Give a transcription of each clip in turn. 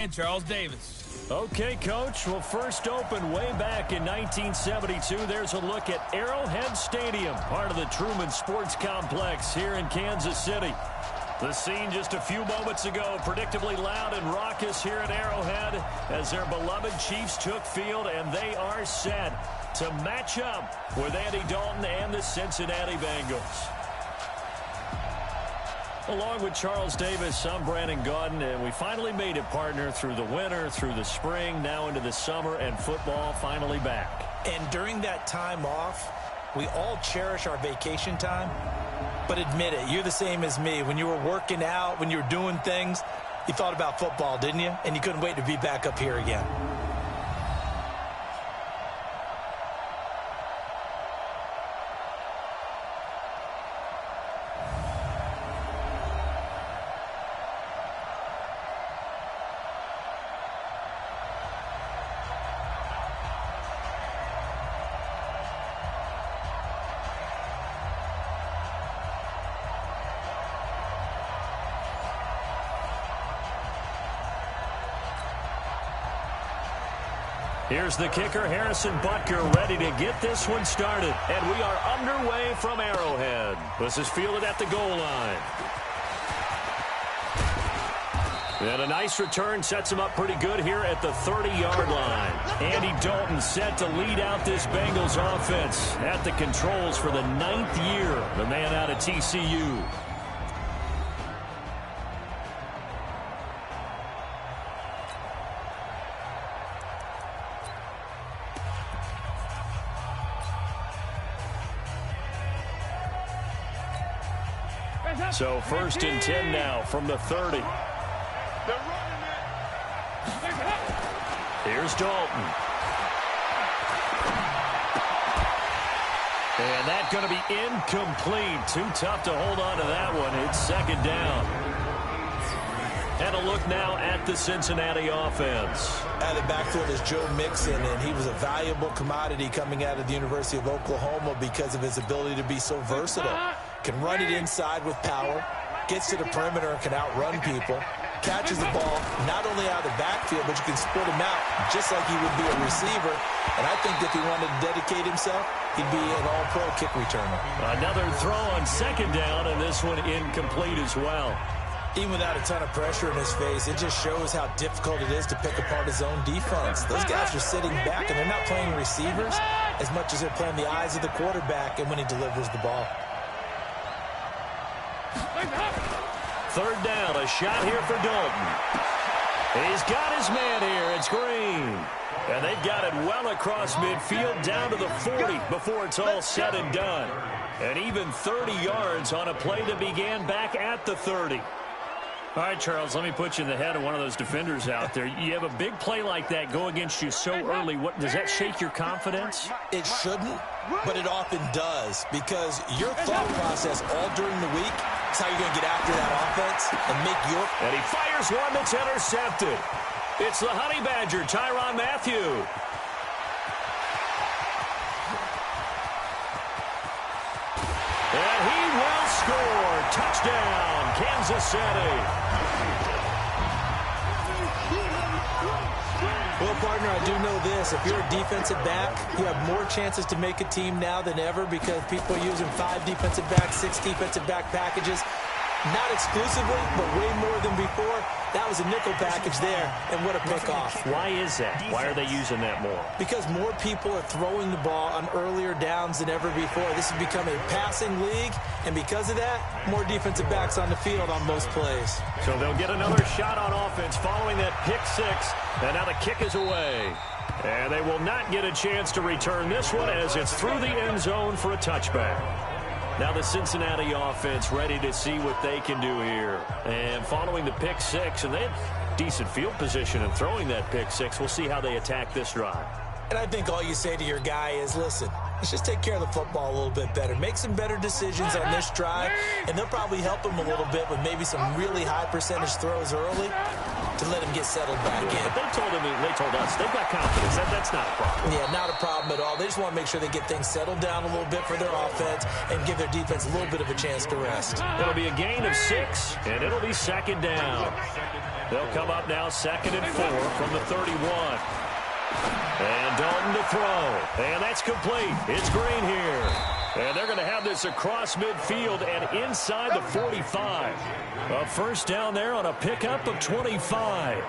And Charles Davis. Okay, Coach. Well, first opened way back in 1972. There's a look at Arrowhead Stadium, part of the Truman Sports Complex here in Kansas City. The scene just a few moments ago, predictably loud and raucous here at Arrowhead as their beloved Chiefs took field, and they are set to match up with Andy Dalton and the Cincinnati Bengals. Along with Charles Davis, I'm Brandon Gaudin, and we finally made it, partner, through the winter, through the spring, now into the summer, and football finally back. And during that time off, we all cherish our vacation time. But admit it, you're the same as me. When you were working out, when you were doing things, you thought about football, didn't you? And you couldn't wait to be back up here again. Here's the kicker, Harrison Butker, ready to get this one started. And we are underway from Arrowhead. This is fielded at the goal line. And a nice return sets him up pretty good here at the 30-yard line. Andy Dalton set to lead out this Bengals offense at the controls for the 9th year. The man out of TCU. So 1st and 10 now from the 30. Here's Dalton. And that's going to be incomplete. Too tough to hold on to that one. It's 2nd down. And a look now at the Cincinnati offense. Out of the backfield is Joe Mixon, and he was a valuable commodity coming out of the University of Oklahoma because of his ability to be so versatile. Can run it inside with power, gets to the perimeter and can outrun people, catches the ball not only out of the backfield, but you can split him out just like he would be a receiver. And I think if he wanted to dedicate himself, he'd be an all-pro kick returner. Another throw on 2nd down, and this one incomplete as well. Even without a ton of pressure in his face, it just shows how difficult it is to pick apart his own defense. Those guys are sitting back, and they're not playing receivers as much as they're playing the eyes of the quarterback and when he delivers the ball. 3rd down, a shot here for Dalton. He's got his man here. It's Green. And they've got it well across midfield down to the 40 before it's all said and done. And even 30 yards on a play that began back at the 30. All right, Charles, let me put you in the head of one of those defenders out there. You have a big play like that go against you so early. What does that shake your confidence? It shouldn't, but it often does, because your thought process all during the week is how you're going to get after that offense and make your... And he fires one that's intercepted. It's the Honey Badger, Tyrann Mathieu. And he will score. Touchdown, Kansas City. Well, partner, I do know this. If you're a defensive back, you have more chances to make a team now than ever because people are using 5 defensive backs, 6 defensive back packages. Not exclusively, but way more than before. That was a nickel package there, and what a pickoff. Why is that? Why are they using that more? Because more people are throwing the ball on earlier downs than ever before. This has become a passing league, and because of that, more defensive backs on the field on most plays. So they'll get another shot on offense following that pick 6, and now the kick is away. And they will not get a chance to return this one as it's through the end zone for a touchback. Now the Cincinnati offense ready to see what they can do here. And following the pick 6, and they have decent field position in throwing that pick 6. We'll see how they attack this drive. And I think all you say to your guy is, listen, let's just take care of the football a little bit better. Make some better decisions on this drive, and they'll probably help him a little bit with maybe some really high percentage throws early to let him get settled back in. But they told us they've got confidence. That's not a problem. Yeah, not a problem at all. They just want to make sure they get things settled down a little bit for their offense and give their defense a little bit of a chance to rest. It'll be a gain of 6, and it'll be 2nd down. They'll come up now 2nd and 4 from the 31. And Dalton to throw. And that's complete. It's Green here. And they're going to have this across midfield and inside the 45. A first down there on a pickup of 25.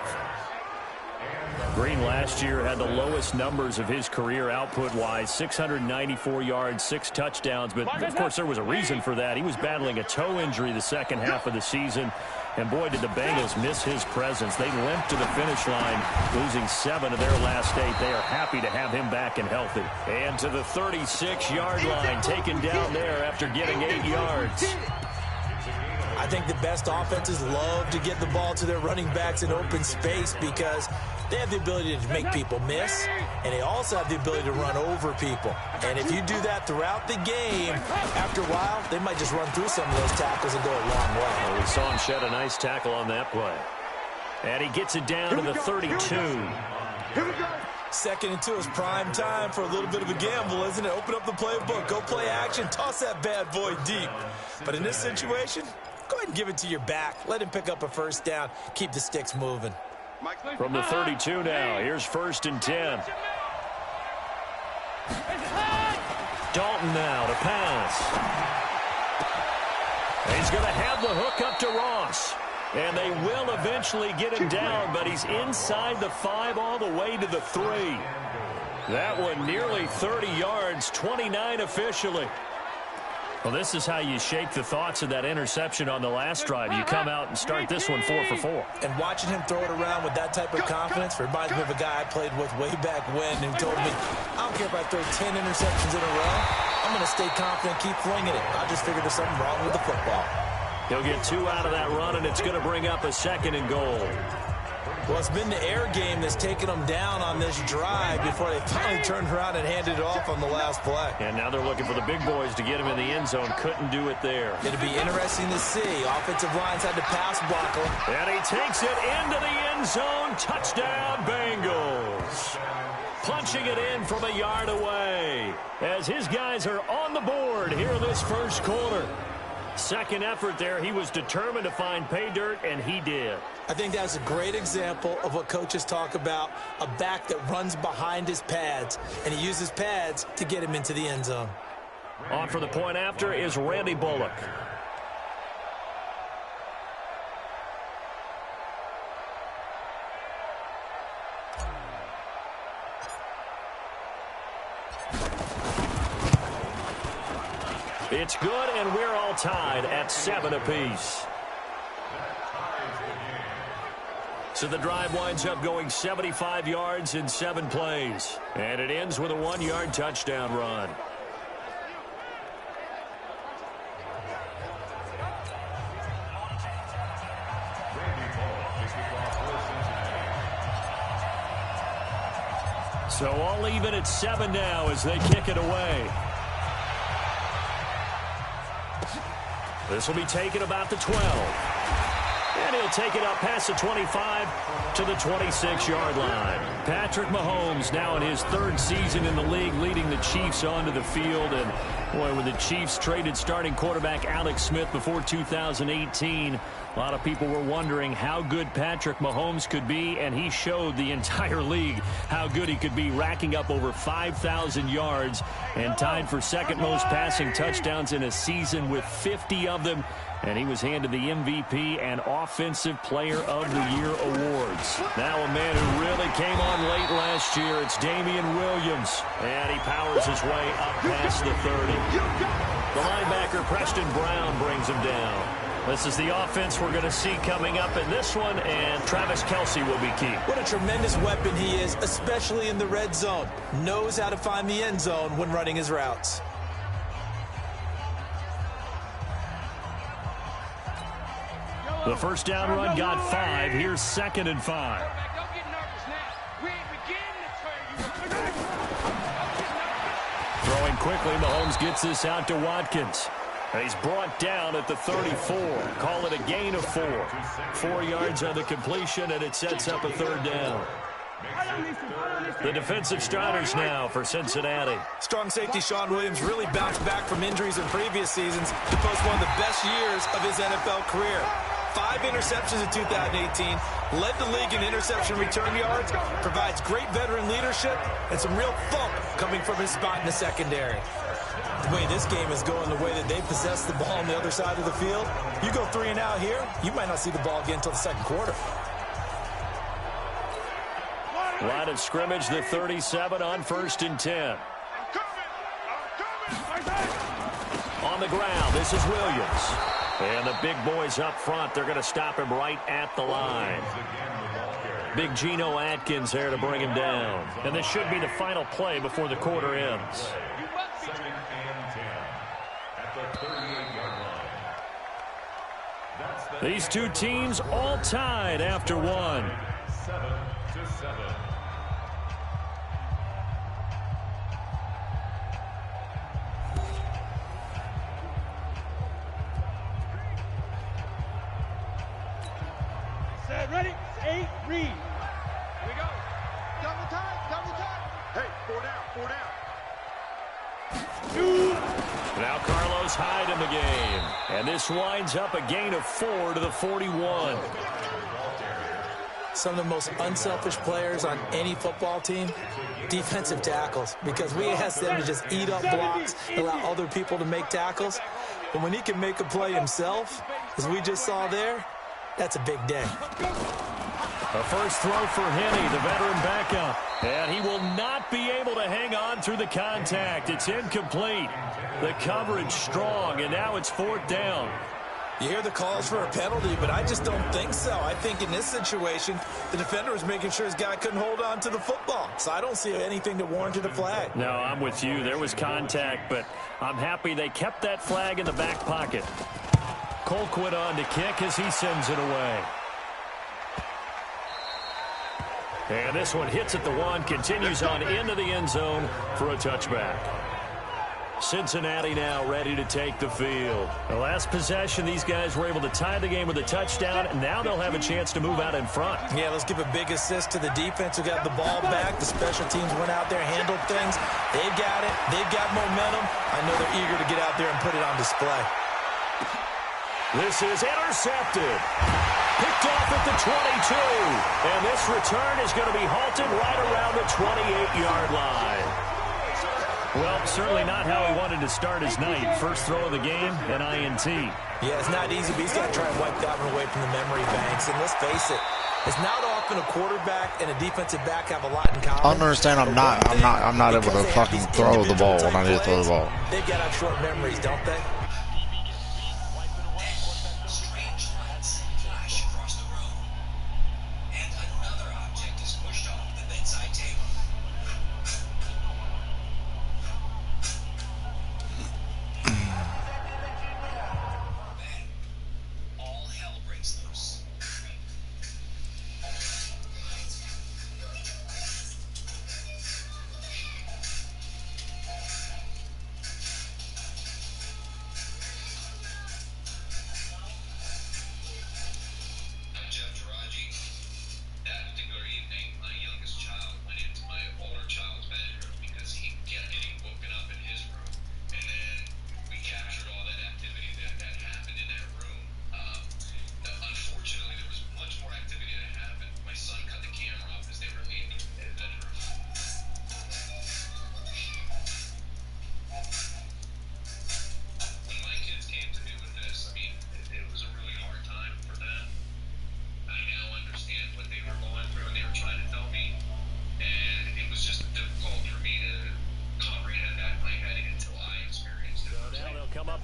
Green last year had the lowest numbers of his career output-wise, 694 yards, 6 touchdowns. But, of course, there was a reason for that. He was battling a toe injury the second half of the season. And, boy, did the Bengals miss his presence. They limped to the finish line, losing 7 of their last 8. They are happy to have him back and healthy. And to the 36-yard line, taken down there after getting 8 yards. I think the best offenses love to get the ball to their running backs in open space because they have the ability to make people miss, and they also have the ability to run over people. And if you do that throughout the game, after a while, they might just run through some of those tackles and go a long way. Well, we saw him shed a nice tackle on that play. And he gets it down to the 32. 2nd and 2 is prime time for a little bit of a gamble, isn't it? Open up the playbook, go play action, toss that bad boy deep. But in this situation, go ahead and give it to your back. Let him pick up a first down. Keep the sticks moving. From the 32 now, here's 1st and 10. Dalton now to pass. He's going to have the hook up to Ross. And they will eventually get him down, but he's inside the 5 all the way to the 3. That one nearly 30 yards, 29 officially. Well, this is how you shake the thoughts of that interception on the last drive. You come out and start this one 4 for 4. And watching him throw it around with that type of confidence reminds me of a guy I played with way back when who told me, I don't care if I throw 10 interceptions in a row. I'm going to stay confident, keep flinging it. I just figured there's something wrong with the football. He'll get 2 out of that run, and it's going to bring up a 2nd and goal. Well, it's been the air game that's taken them down on this drive before they finally turned around and handed it off on the last play. And now they're looking for the big boys to get him in the end zone. Couldn't do it there. It'll be interesting to see. Offensive lines had to pass block him. And he takes it into the end zone. Touchdown, Bengals. Punching it in from a yard away as his guys are on the board here in this first quarter. Second effort there. He was determined to find pay dirt, and he did. I think that's a great example of what coaches talk about, a back that runs behind his pads, and he uses pads to get him into the end zone. On for the point after is Randy Bullock. It's good, and we're all tied at 7 apiece. So the drive winds up going 75 yards in 7 plays. And it ends with a 1-yard touchdown run. So all even at 7 now as they kick it away. This will be taken about the 12. And he'll take it up past the 25 to the 26-yard line. Patrick Mahomes now in his 3rd season in the league, leading the Chiefs onto the field. And, boy, when the Chiefs traded starting quarterback Alex Smith before 2018, a lot of people were wondering how good Patrick Mahomes could be, and he showed the entire league how good he could be, racking up over 5,000 yards and tied for 2nd most passing touchdowns in a season with 50 of them. And he was handed the MVP and Offensive Player of the Year awards. Now a man who really came on late last year, it's Damian Williams. And he powers his way up past the 30. The linebacker, Preston Brown, brings him down. This is the offense we're going to see coming up in this one, and Travis Kelce will be key. What a tremendous weapon he is, especially in the red zone. Knows how to find the end zone when running his routes. The first down run got 5. Here's 2nd and 5. Throwing quickly, Mahomes gets this out to Watkins. He's brought down at the 34. Call it a gain of 4. 4 yards on the completion, and it sets up a 3rd down. The defensive starters now for Cincinnati. Strong safety Sean Williams really bounced back from injuries in previous seasons to post one of the best years of his NFL career. 5 interceptions in 2018, led the league in interception return yards, provides great veteran leadership, and some real thump coming from his spot in the secondary. The way this game is going, the way that they possess the ball on the other side of the field, you go 3 and out here, you might not see the ball again until the second quarter. Line of scrimmage, the 37 on 1st and 10. On the ground, this is Williams. And the big boys up front, they're going to stop him right at the line. Big Geno Atkins there to bring him down. And this should be the final play before the quarter ends. These two teams all tied after one. 7-7. Ready? 8, read. Here we go. Double time, double time. Hey, 4 down. Now Carlos Hyde in the game. And this winds up a gain of 4 to the 41. Some of the most unselfish players on any football team, defensive tackles, because we ask them to just eat up blocks, allow other people to make tackles. But when he can make a play himself, as we just saw there, that's a big day. A first throw for Henne, the veteran backup. And he will not be able to hang on through the contact. It's incomplete. The coverage strong, and now it's 4th down. You hear the calls for a penalty, but I just don't think so. I think in this situation, the defender was making sure his guy couldn't hold on to the football. So I don't see anything that warranted a flag. No, I'm with you. There was contact, but I'm happy they kept that flag in the back pocket. Colquitt on to kick as he sends it away. And this one hits at the 1, continues on into the end zone for a touchback. Cincinnati now ready to take the field. The last possession, these guys were able to tie the game with a touchdown, and now they'll have a chance to move out in front. Yeah, let's give a big assist to the defense who got the ball back. The special teams went out there, handled things. They've got it. They've got momentum. I know they're eager to get out there and put it on display. This is intercepted. Picked off at the 22. And this return is going to be halted right around the 28-yard line. Well, certainly not how he wanted to start his night. First throw of the game, an INT. Yeah, it's not easy, but he's got to try and wipe that one away from the memory banks. And let's face it, it's not often a quarterback and a defensive back have a lot in common. I don't understand. I'm not able to fucking throw the ball when I need to throw the ball. They've got to have short memories, don't they?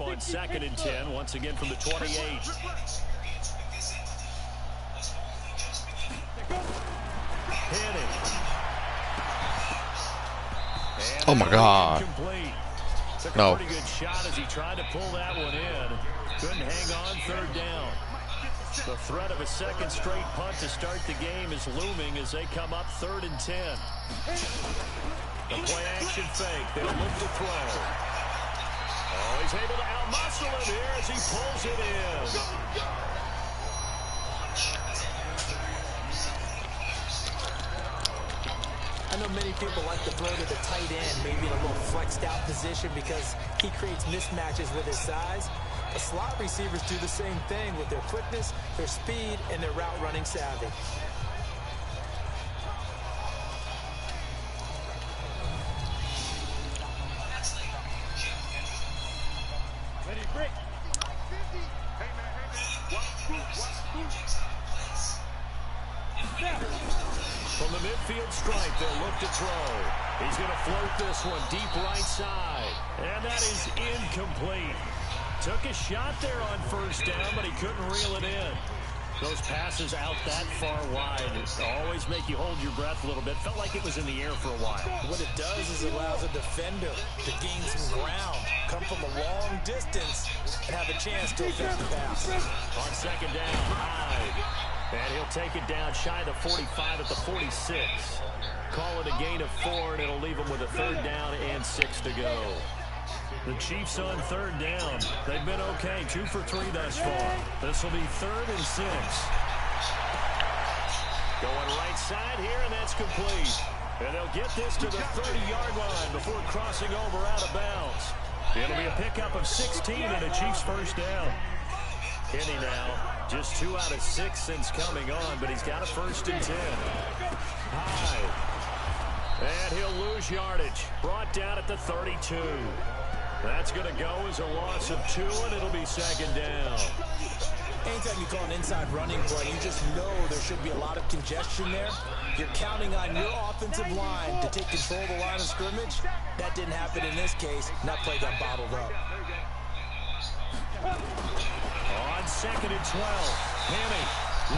On 2nd and 10, once again from the 28. Oh my God. Took a No. pretty good shot as he tried to pull that one in. Couldn't hang on, 3rd down. The threat of a second straight punt to start the game is looming as they come up 3rd and 10. The play action fake. They'll look to throw. Oh, he's able to outmuscle him here as he pulls it in. I know many people like to throw to the tight end, maybe in a little flexed out position because he creates mismatches with his size. The slot receivers do the same thing with their quickness, their speed, and their route running savvy. Ready, break. From the midfield stripe, they'll look to throw. He's going to float this one deep right side. And that is incomplete. Took a shot there on first down, but he couldn't reel it in. Those passes out that far wide always make you hold your breath a little bit. Felt like it was in the air for a while. What it does is it allows a defender to gain some ground, come from a long distance, and have a chance to affect the pass. On second down, Hyde. And he'll take it down shy of the 45 at the 46. Call it a gain of 4, and it'll leave him with a third down and 6 to go. The Chiefs on third down. They've been okay, 2 for 3 thus far. This will be 3rd and 6. Going right side here, and that's complete. And they'll get this to the 30-yard line before crossing over out of bounds. It'll be a pickup of 16 and a Chiefs first down. Kenny now, just 2 out of 6 since coming on, but he's got a 1st and 10. High. And he'll lose yardage. Brought down at the 32. That's going to go as a loss of 2, and it'll be 2nd down. Anytime you call an inside running play, you just know there should be a lot of congestion there. You're counting on your offensive line to take control of the line of scrimmage. That didn't happen in this case, and that play got bottled up. On 2nd and 12, Henny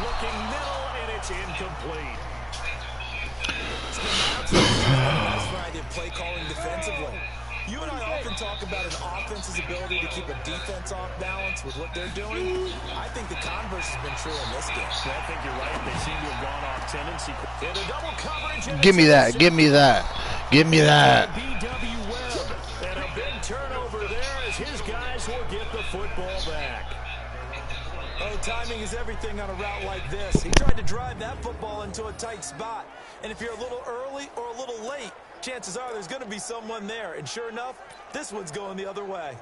looking middle, and it's incomplete. That's why they play calling defensively. You and I often talk about an offense's ability to keep a defense off balance with what they're doing. I think the converse has been true in this game. Well, I think you're right. They seem to have gone off tendency. In a double coverage. Give me that. Give me that. Give me that. B.W. Webb. And a big turnover there as his guys will get the football back. Oh, timing is everything on a route like this. He tried to drive that football into a tight spot. And if you're a little early or a little late, chances are there's going to be someone there. And sure enough, this one's going the other way.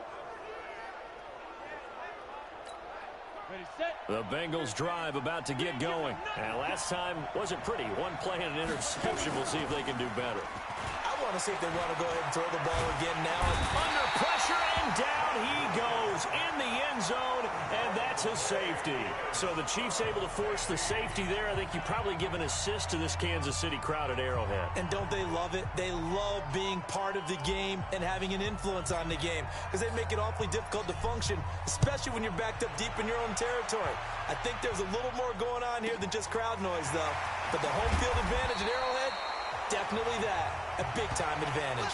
The Bengals drive about to get going. And last time wasn't pretty. One play and an interception. We'll see if they can do better. I want to see if they want to go ahead and throw the ball again now. Under pressure, and down he goes in the end zone, and that's a safety. So the Chiefs able to force the safety there. I think you probably give an assist to this Kansas City crowd at Arrowhead. And don't they love it? They love being part of the game and having an influence on the game because they make it awfully difficult to function, especially when you're backed up deep in your own territory. I think there's a little more going on here than just crowd noise, though. But the home field advantage at Arrowhead, definitely that. A big-time advantage.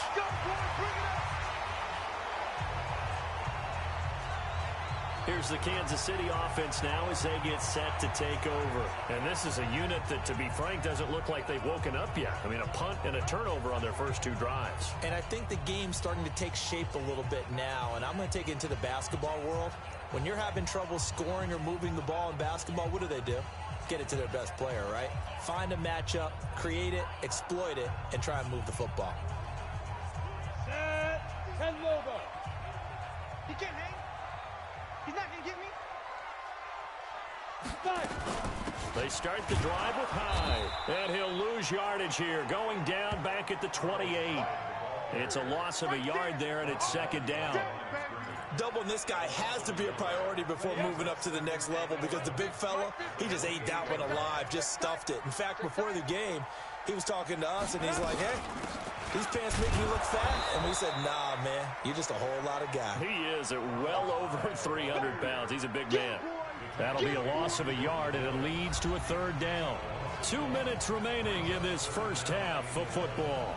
Here's the Kansas City offense now as they get set to take over. And this is a unit that, to be frank, doesn't look like they've woken up yet. I mean, a punt and a turnover on their first 2 drives. And I think the game's starting to take shape a little bit now. And I'm going to take it into the basketball world. When you're having trouble scoring or moving the ball in basketball, what do? Get it to their best player, right? Find a matchup, create it, exploit it, and try and move the football. Set, 10 logo. He can't hang. He's not going to get me. 5. They start the drive with Hyde. And he'll lose yardage here. Going down back at the 28. It's a loss of a yard there, and it's 2nd down. Doubling this guy has to be a priority before moving up to the next level because the big fella, he just ate that one alive, just stuffed it. In fact, before the game, he was talking to us, and he's like, hey, these pants make me look fat. And we said, nah, man, you're just a whole lot of guy. He is at well over 300 pounds. He's a big man. That'll be a loss of a yard, and it leads to a 3rd down. 2 minutes remaining in this first half of football.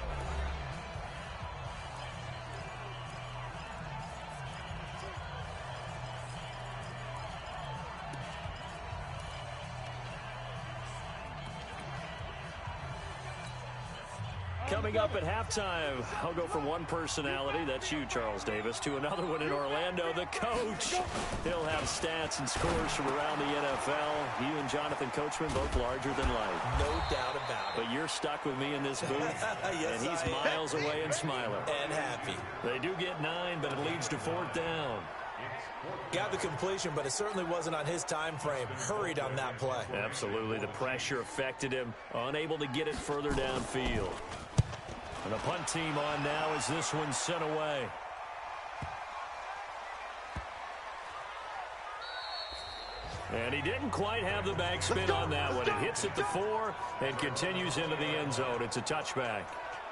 Coming up at halftime, I'll go from one personality, that's you, Charles Davis, to another one in Orlando, the coach. He'll have stats and scores from around the NFL. You and Jonathan Coachman, both larger than life. No doubt about it. But you're stuck with me in this booth, yes, and he's miles away and smiling. And happy. They do get 9, but it leads to 4th down. Got the completion, but it certainly wasn't on his time frame. Hurried on that play. Absolutely. The pressure affected him. Unable to get it further downfield. And the punt team on now as this one's sent away. And he didn't quite have the backspin on that one. It hits at the 4 and continues into the end zone. It's a touchback.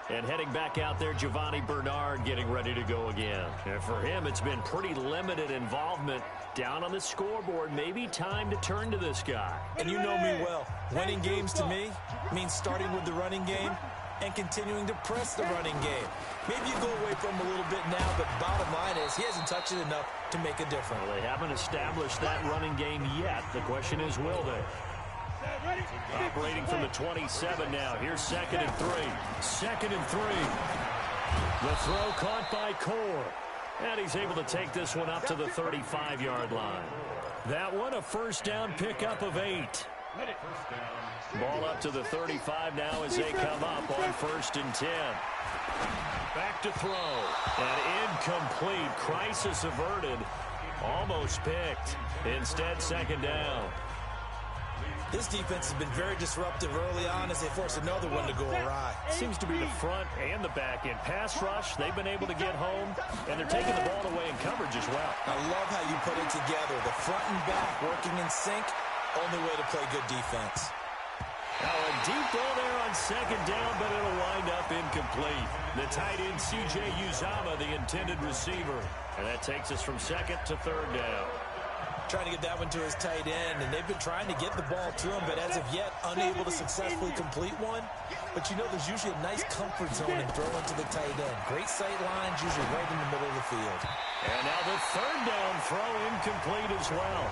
And heading back out there, Giovanni Bernard getting ready to go again. And for him, it's been pretty limited involvement down on the scoreboard. Maybe time to turn to this guy. And you know me well. Winning games to me means starting with the running game and continuing to press the running game. Maybe you go away from him a little bit now, but bottom line is he hasn't touched it enough to make a difference. Well, they haven't established that running game yet. The question is, will they? Operating from the 27 now. Here's 2nd and 3. 2nd and 3. The throw caught by Core. And he's able to take this one up to the 35-yard line. That one a first down pickup of 8. Ball up to the 35 now as they come up on 1st and 10. Back to throw. And incomplete. Crisis averted. Almost picked. Instead, 2nd down. This defense has been very disruptive early on as they force another one to go awry. Seems to be the front and the back end. Pass rush, they've been able to get home, and they're taking the ball away in coverage as well. I love how you put it together. The front and back working in sync, only way to play good defense. Now a deep ball there on 2nd down, but it'll wind up incomplete. The tight end, C.J. Uzomah, the intended receiver. And that takes us from 2nd to 3rd down. Trying to get that one to his tight end, and they've been trying to get the ball to him, but as of yet, unable to successfully complete one. But you know there's usually a nice comfort zone in throwing to the tight end. Great sight lines, usually right in the middle of the field. And now the 3rd down throw incomplete as well.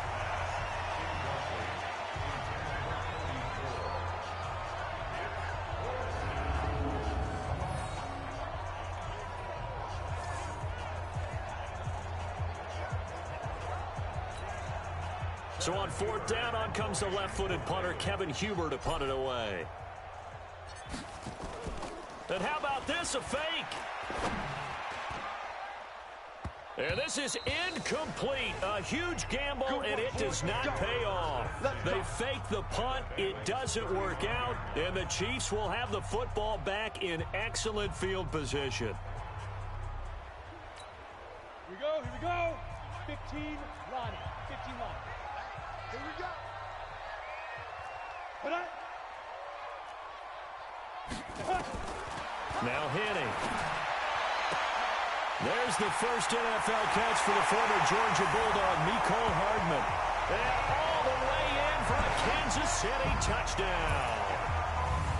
So on 4th down, on comes the left-footed punter, Kevin Huber, to punt it away. And how about this, a fake? And this is incomplete. A huge gamble, and it does not pay off. They fake the punt. It doesn't work out, and the Chiefs will have the football back in excellent field position. Here we go, here we go. 15, Ronnie. 15 Ronnie. Here we go. Now hitting. There's the first NFL catch for the former Georgia Bulldog, Mecole Hardman. And all the way in for a Kansas City touchdown.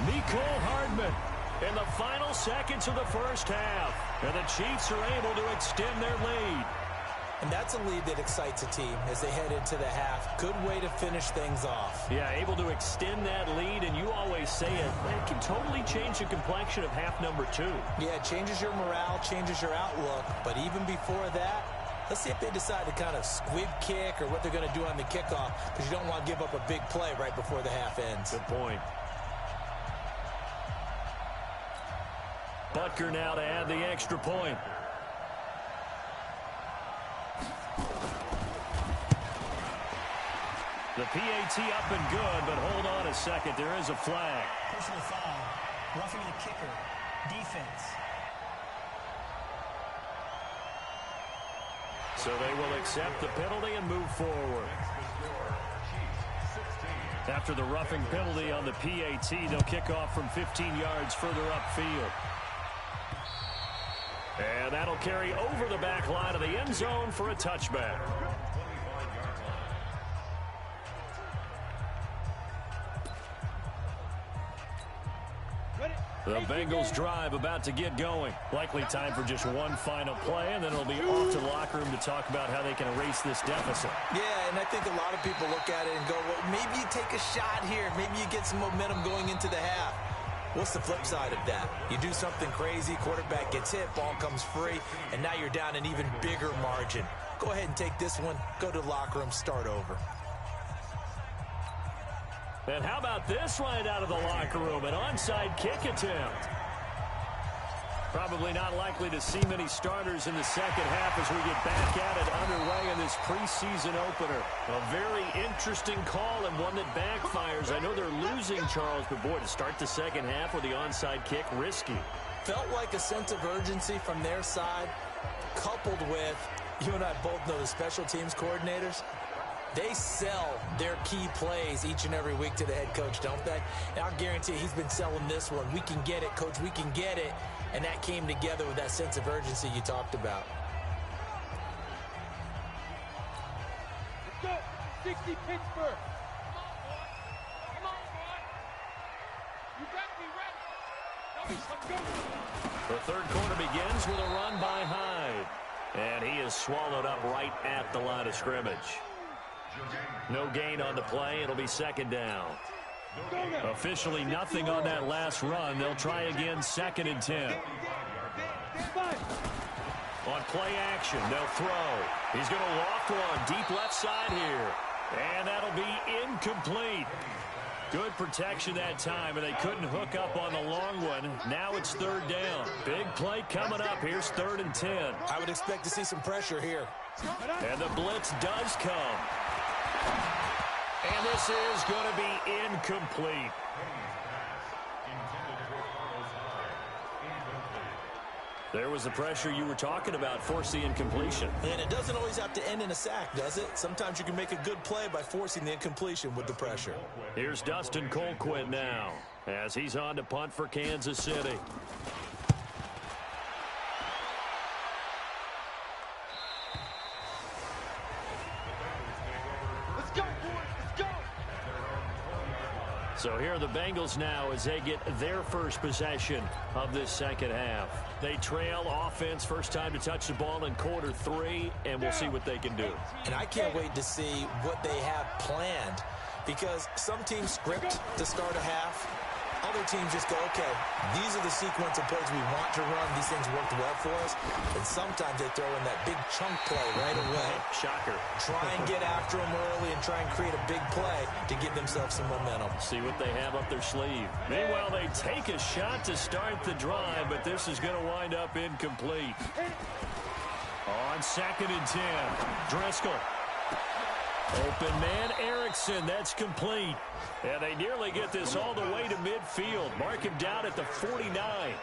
Mecole Hardman in the final seconds of the first half. And the Chiefs are able to extend their lead. And that's a lead that excites a team as they head into the half. Good way to finish things off. Yeah, able to extend that lead, and you always say it can totally change the complexion of half number 2. Yeah, it changes your morale, changes your outlook. But even before that, let's see if they decide to kind of squib kick or what they're going to do on the kickoff, because you don't want to give up a big play right before the half ends. Good point. Butker now to add the extra point. The PAT up and good, but hold on a second. There is a flag. Personal foul. Roughing the kicker. Defense. So they will accept the penalty and move forward. After the roughing penalty on the PAT, they'll kick off from 15 yards further upfield. And that'll carry over the back line of the end zone for a touchback. The Bengals drive about to get going. Likely time for just one final play, and then it'll be off to the locker room to talk about how they can erase this deficit. Yeah, and I think a lot of people look at it and go, well, maybe you take a shot here. Maybe you get some momentum going into the half. What's the flip side of that? You do something crazy, quarterback gets hit, ball comes free, and now you're down an even bigger margin. Go ahead and take this one, go to the locker room, start over. And how about this right out of the locker room? An onside kick attempt. Probably not likely to see many starters in the second half as we get back at it underway in this preseason opener. A very interesting call and one that backfires. I know they're losing, Charles, but boy, to start the second half with the onside kick, risky. Felt like a sense of urgency from their side, coupled with, you and I both know the special teams coordinators. They sell their key plays each and every week to the head coach, don't they? And I'll guarantee he's been selling this one. We can get it, coach, we can get it. And that came together with that sense of urgency you talked about. Let's go. 60 Pittsburgh. Come on, boy. You got me ready. Let's go. The third quarter begins with a run by Hyde. And he is swallowed up right at the line of scrimmage. No gain on the play. It'll be second down. Officially nothing on that last run. They'll try again, 2nd and 10. On play action, they'll throw. He's going to loft one deep left side here. And that'll be incomplete. Good protection that time, and they couldn't hook up on the long one. Now it's 3rd down. Big play coming up. Here's 3rd and 10. I would expect to see some pressure here. And the blitz does come. And this is going to be incomplete. There was the pressure you were talking about, force the incompletion. And it doesn't always have to end in a sack, does it? Sometimes you can make a good play by forcing the incompletion with the pressure. Here's Dustin Colquitt now as he's on to punt for Kansas City. So here are the Bengals now as they get their first possession of this second half. They trail offense, first time to touch the ball in quarter 3, and we'll see what they can do. And I can't wait to see what they have planned, because some teams script to start a half. Other teams just go, okay, these are the sequence of plays we want to run. These things worked well for us. And sometimes they throw in that big chunk play right away. Shocker. Try and get after them early and try and create a big play to give themselves some momentum. See what they have up their sleeve. Meanwhile, they take a shot to start the drive, but this is going to wind up incomplete. On 2nd and 10, Driscoll. Open man, Erickson. That's complete. And they nearly get this all the way to midfield. Mark him down at the 49.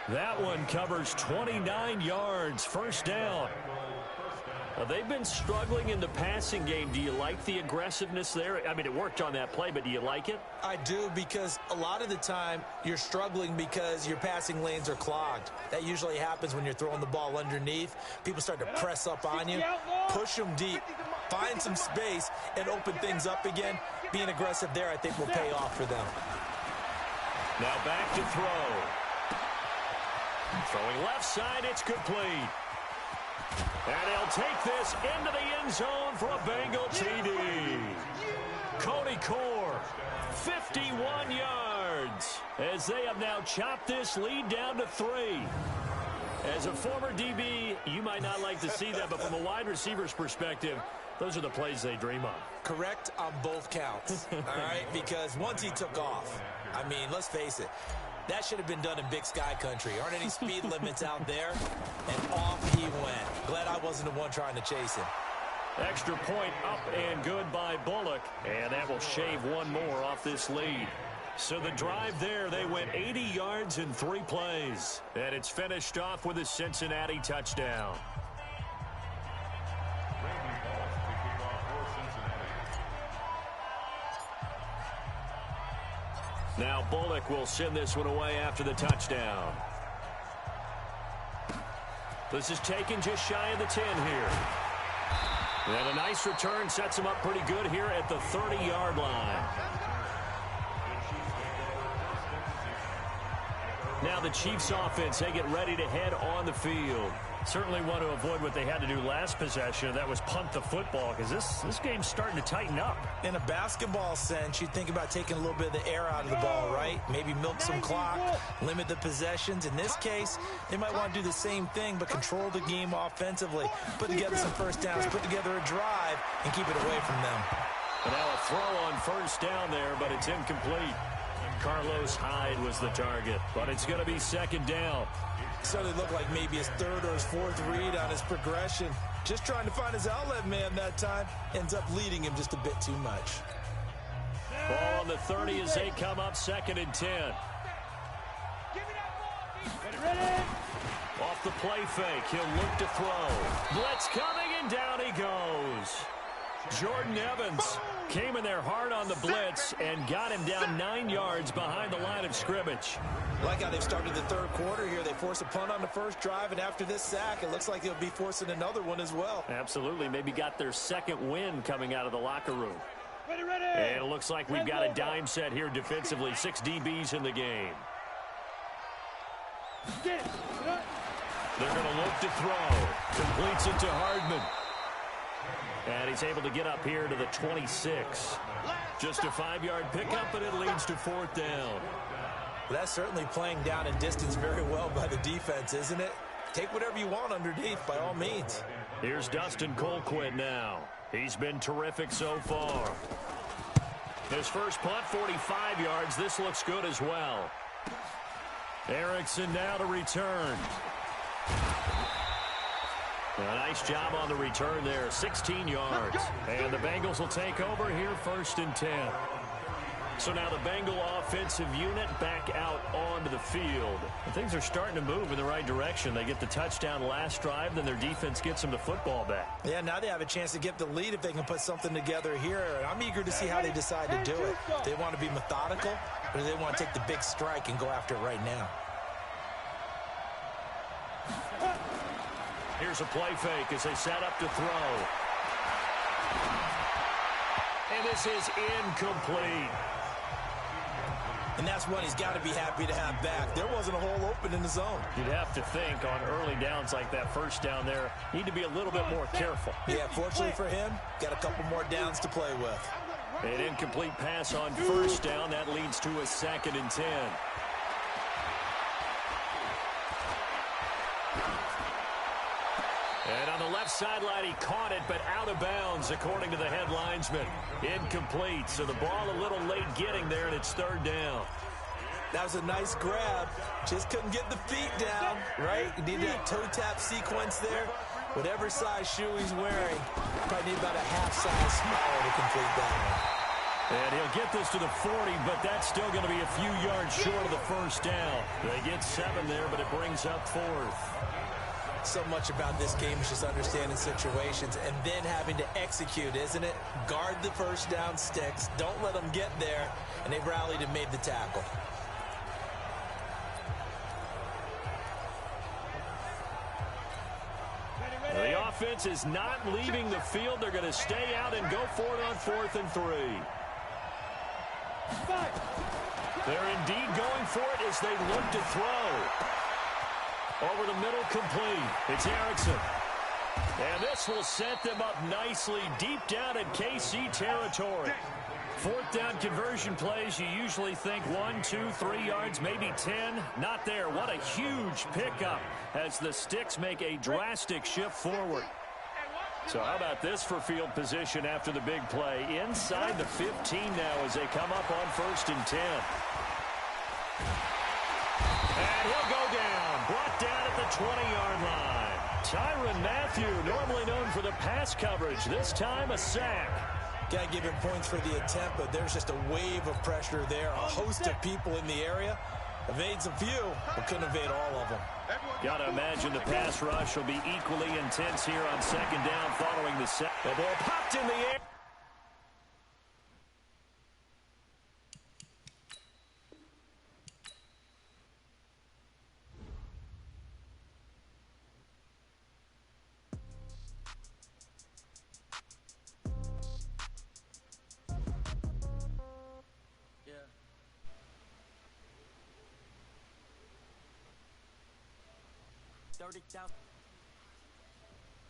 That one covers 29 yards. First down. They've been struggling in the passing game. Do you like the aggressiveness there? I mean, it worked on that play, but do you like it? I do, because a lot of the time you're struggling because your passing lanes are clogged. That usually happens when you're throwing the ball underneath. People start to press up on you, push them deep, find some space, and open things up again. Being aggressive there, I think, will pay off for them. Now back to throw. Throwing left side, it's complete. And he'll take this into the end zone for a Bengal TD. Cody Core, 51 yards, as they have now chopped this lead down to 3. As a former DB, you might not like to see that, but from a wide receiver's perspective, those are the plays they dream of. Correct on both counts, all right? Because once he took off, I mean, let's face it, that should have been done in Big Sky country. Aren't any speed limits out there? And off he went. Glad I wasn't the one trying to chase him. Extra point up and good by Bullock. And that will shave one more off this lead. So the drive there, they went 80 yards in 3 plays. And it's finished off with a Cincinnati touchdown. Now Bullock will send this one away after the touchdown. This is taken just shy of the 10 here. And a nice return sets him up pretty good here at the 30-yard line. Now the Chiefs offense, they get ready to head on the field. Certainly want to avoid what they had to do last possession. That was punt the football, because this game's starting to tighten up. In a basketball sense, you think about taking a little bit of the air out of the ball, right? Maybe milk some clock, limit the possessions. In this case, they might want to do the same thing, but control the game offensively. Put together some first downs, put together a drive, and keep it away from them. And now a throw on first down there, but it's incomplete. Carlos Hyde was the target, but it's going to be second down. Certainly looked like maybe his third or his fourth read on his progression. Just trying to find his outlet man that time. Ends up leading him just a bit too much. Ball on the 30 as they come up 2nd and 10. Off the play fake, he'll look to throw. Blitz coming, and down he goes. Jordan Evans came in there hard on the blitz and got him down 9 yards behind the line of scrimmage. Like how they've started the third quarter here. They force a punt on the first drive, and after this sack, it looks like they'll be forcing another one as well. Absolutely. Maybe got their second win coming out of the locker room. And it looks like we've got a dime set here defensively. 6 DBs in the game. They're going to look to throw. Completes it to Hardman. And he's able to get up here to the 26. Just a 5-yard pickup, and it leads to 4th down. Well, that's certainly playing down in distance very well by the defense, isn't it? Take whatever you want underneath, by all means. Here's Dustin Colquitt now. He's been terrific so far. His first punt, 45 yards. This looks good as well. Erickson now to return. A nice job on the return there, 16 yards. And the Bengals will take over here 1st and 10. So now the Bengal offensive unit back out onto the field. And things are starting to move in the right direction. They get the touchdown last drive, then their defense gets them the football back. Yeah, now they have a chance to get the lead if they can put something together here. And I'm eager to see how they decide to do it. They want to be methodical, or do they want to take the big strike and go after it right now? Here's a play fake as they set up to throw. And this is incomplete. And that's one he's got to be happy to have back. There wasn't a hole open in the zone. You'd have to think on early downs like that first down there, need to be a little bit more careful. Yeah, fortunately for him, got a couple more downs to play with. An incomplete pass on first down. That leads to a 2nd and 10. And on the left sideline, he caught it, but out of bounds, according to the head linesman. Incomplete, so the ball a little late getting there, and it's 3rd down. That was a nice grab. Just couldn't get the feet down, right? You need that toe tap sequence there. Whatever size shoe he's wearing, probably need about a half-size smaller to complete that one. And he'll get this to the 40, but that's still going to be a few yards short of the first down. They get 7 there, but it brings up 4th. So much about this game is just understanding situations and then having to execute, isn't it? Guard the first down sticks. Don't let them get there. And they rallied and made the tackle. The offense is not leaving the field. They're going to stay out and go for it on 4th and 3. They're indeed going for it as they look to throw. Over the middle, complete. It's Erickson. And this will set them up nicely deep down in KC territory. 4th down conversion plays, you usually think 1, 2, 3 yards, maybe 10. Not there. What a huge pickup as the Sticks make a drastic shift forward. So how about this for field position after the big play? Inside the 15 now as they come up on 1st and 10. And he'll go down. Brought down at the 20-yard line. Tyrann Mathieu, normally known for the pass coverage. This time a sack. Got to give him points for the attempt, but there's just a wave of pressure there. A host of people in the area. Evades a few, but couldn't evade all of them. Got to imagine the pass rush will be equally intense here on 2nd down following the sack. The ball popped in the air. $30,000.